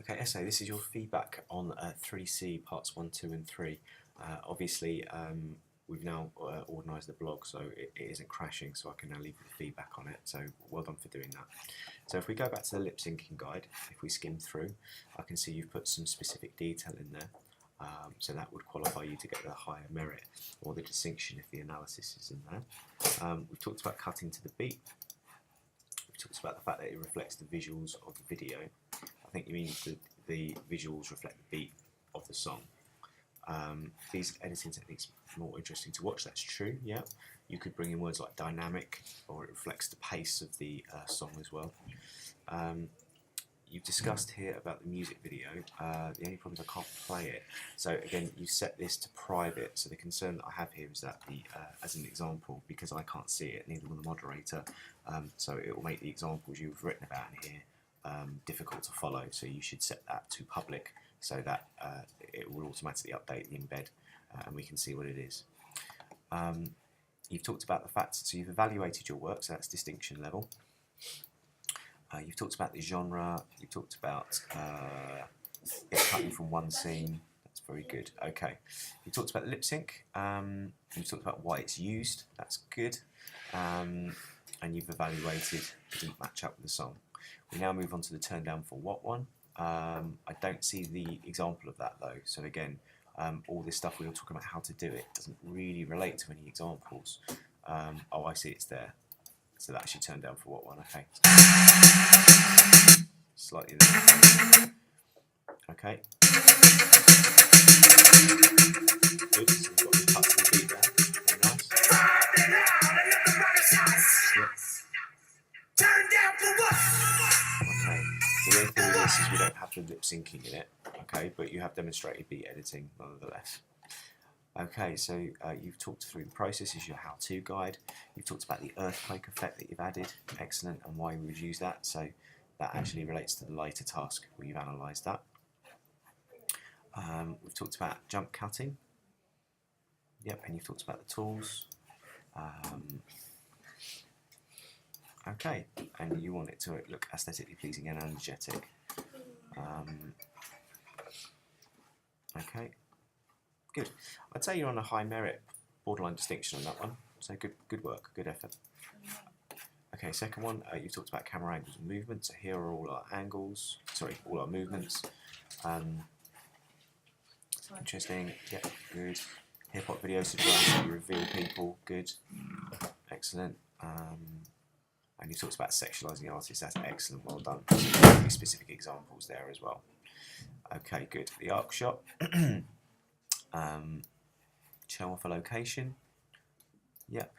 Okay, so this is your feedback on 3C parts 1, 2 and 3. Obviously we've now organised the blog so it isn't crashing, so I can now leave you the feedback on it, so well done for doing that. So if we go back to the lip syncing guide, if we skim through, I can see you've put some specific detail in there, so that would qualify you to get the higher merit or the distinction if the analysis is in there. We've talked about cutting to the beat. We've talked about the fact that it reflects the visuals of the video. I think you mean the visuals reflect the beat of the song. These editing techniques are more interesting to watch, that's true, yeah. You could bring in words like dynamic, or it reflects the pace of the song as well. You've discussed here about the music video. The only problem is I can't play it. So again, you set this to private, so the concern that I have here is that, as an example, because I can't see it, neither will the moderator, so it will make the examples you've written about in here difficult to follow, so you should set that to public so that it will automatically update the embed and we can see what it is. You've talked about the fact, so you've evaluated your work, so that's distinction level. You've talked about the genre, you've talked about it cutting from one scene, that's very good, okay. You've talked about the lip sync, you've talked about why it's used, that's good, and you've evaluated the beat match up with the song. We now move on to the turn down for what one. I don't see the example of that though, so again, all this stuff we were talking about how to do it doesn't really relate to any examples. Oh, I see, it's there. So that actually turned down for what one, okay. Slightly there. Okay. Good, so we've got the cut to the beat there, very nice. Yep. Okay, so the only thing with this is we don't have the lip syncing in it, okay, but you have demonstrated beat editing nonetheless. Okay, so you've talked through the process, is your how-to guide. You've talked about the earthquake effect that you've added, excellent, and why we would use that. So that actually relates to the later task where you've analysed that. We've talked about jump cutting. Yep, and you've talked about the tools. Okay, and you want it to look aesthetically pleasing and energetic. Okay. Good. I'd say you're on a high merit, borderline distinction on that one. So good work, good effort. Okay, second one, you've talked about camera angles and movements. So here are all our angles, sorry, all our movements. Interesting, yeah, good. Hip hop videos as well, so you reveal people, good, excellent. And you've talked about sexualising artists, that's excellent, well done. So very specific examples there as well. Okay, good. The arc shot. Show off a location. Yep.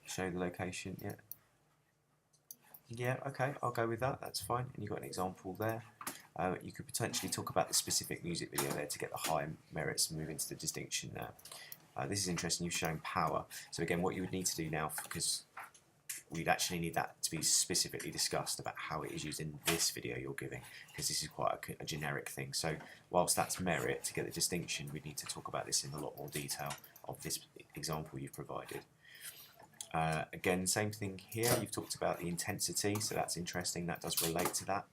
Show the location. Yeah. Yeah. Okay. I'll go with that. That's fine. And you've got an example there. You could potentially talk about the specific music video there to get the high merits and move into the distinction there. This is interesting. You've shown power. So again, what you would need to do now, because we'd actually need that to be specifically discussed about how it is used in this video you're giving, because this is quite a generic thing. So whilst that's merit, to get the distinction, we need to talk about this in a lot more detail of this example you've provided. Again, same thing here, you've talked about the intensity, so that's interesting, that does relate to that.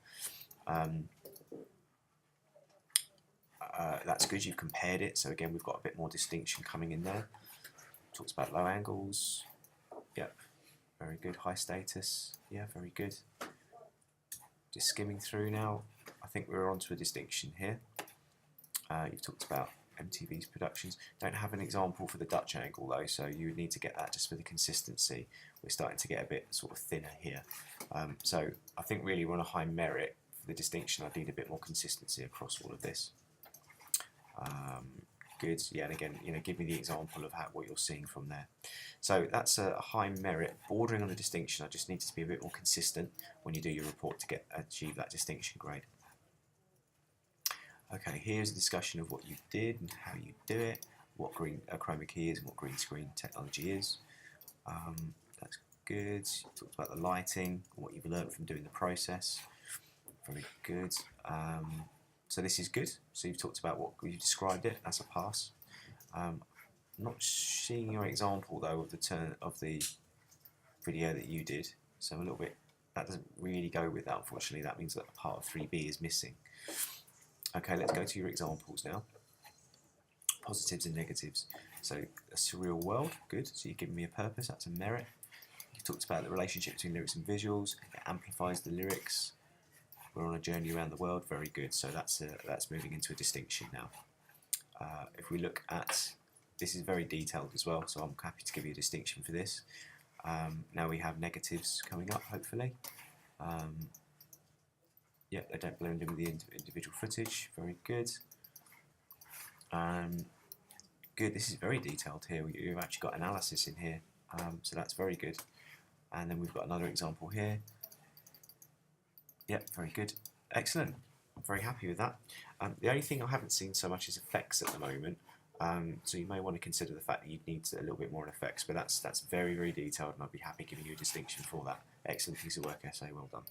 That's good, you've compared it, so again we've got a bit more distinction coming in there. Talked about low angles, yep. Very good, high status, yeah, very good. Just skimming through now, I think we're onto a distinction here. You've talked about MTV's productions. Don't have an example for the Dutch angle though, so you would need to get that just for the consistency. We're starting to get a bit sort of thinner here. So I think really we're on a high merit for the distinction. I need a bit more consistency across all of this. Good, yeah, and again, you know, give me the example of what you're seeing from there. So that's a high merit, bordering on the distinction. I just need to be a bit more consistent when you do your report to achieve that distinction grade. Okay, here's a discussion of what you did and how you do it, what chroma key is and what green screen technology is. That's good. You talked about the lighting, what you've learned from doing the process. Very good. So this is good. So you've talked about what you described it. That's a pass. I'm not seeing your example though of the video that you did. So a little bit that doesn't really go with that. Unfortunately, that means that part of 3B is missing. Okay, let's go to your examples now. Positives and negatives. So a surreal world, good. So you're giving me a purpose, that's a merit. You talked about the relationship between lyrics and visuals. It amplifies the lyrics. We're on a journey around the world, very good. So that's moving into a distinction now. If we look at, this is very detailed as well, so I'm happy to give you a distinction for this. Now we have negatives coming up, hopefully. Yeah, they don't blend in with the individual footage, very good. Good, this is very detailed here. You've actually got analysis in here, so that's very good. And then we've got another example here. Yep, very good. Excellent. I'm very happy with that. The only thing I haven't seen so much is effects at the moment. So you may want to consider the fact that you'd need a little bit more on effects, but that's very, very detailed, and I'd be happy giving you a distinction for that. Excellent piece of work, essay, well done.